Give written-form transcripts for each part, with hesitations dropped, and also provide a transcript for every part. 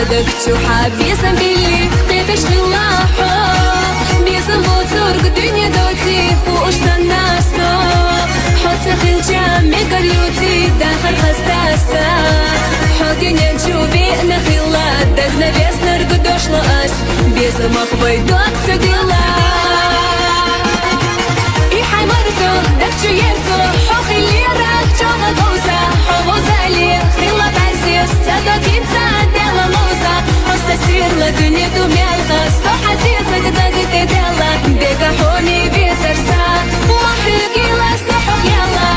صدقت حابيسا باللي قيتش غلاحو بيسا بوتور الدنيا دوتي فوقش تناسو حط خلجا ميكاريوتي داخل خستاسا حطي ننجو بينا خلات دقنا بيسنا رقدوش لأس بيسا مخبي دوك تقلا إيحاي مرسو دكتو يرسو حوخي اللي راك جوغا قوسا حوضا لي خلا بعزيز صدق انسان ديلا موسا سير لدنيا دميالها صح عزيزك دقت ديلا ديكا حوني بيسرسا وحرقي لا صحوك يلا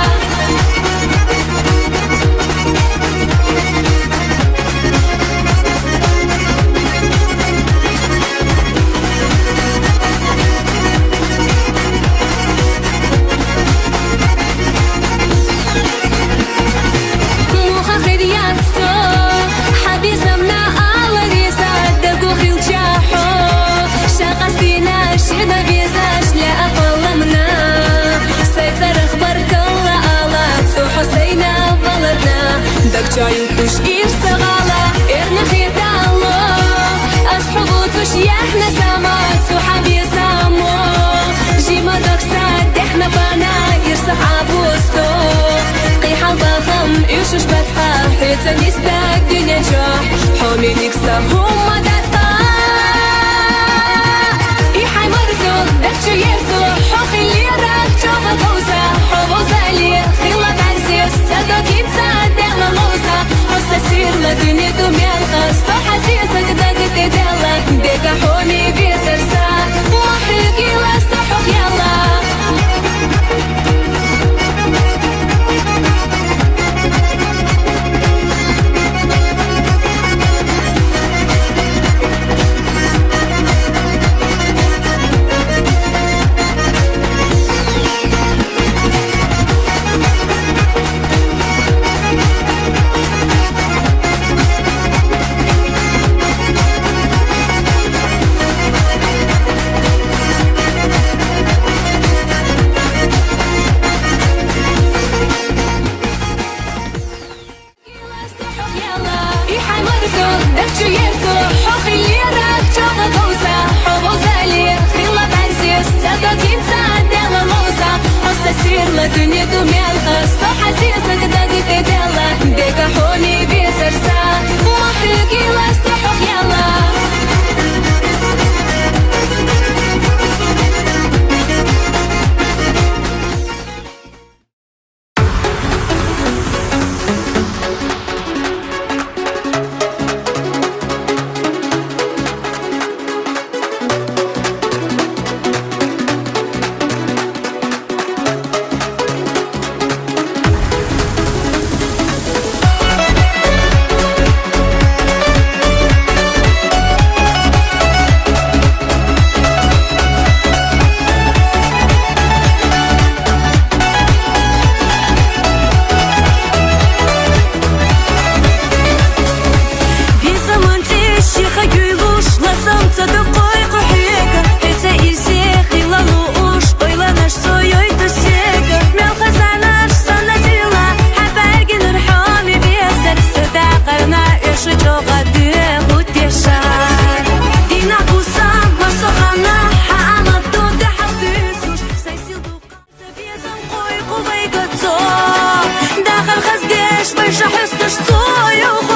موخا خرياتو حبيسا منا شيدا بيزاش لا أقلمنا سيطر أخبار كلا آلات سو حسينا فالرنا دك جايو توش إيش سغالا إرنا خيطالو أصحبو توش يحنا سامات سو حبي سامو جيما دك ساد إحنا بانا يرسح عبوستو قيحة ضخم إيشوش بتحا حيتا نستاك دنيا جاح حومي نكسا هما داتها دكتو يرسو حوخي اللي راك جوغا قوسا حوضا لي خلا بعزيز صدق انسان ديلا موسا حوسا سير لدنيا دميالها صح عزيزك دقت ديلا ديكا حوني بيسرسا وحرقي لا صحوك يلا دكتو يرسو حوخي اللي راك جوغا قوسا حوضا لي خلا بعزيز صدق انسان ديلا موسا حوسا سير لدنيا دميالها صح عزيزك دقت ديلا ديكا حوني بيسرسا وحرقي لا صحوك يلا داخل خزديش بيش حس تشصوي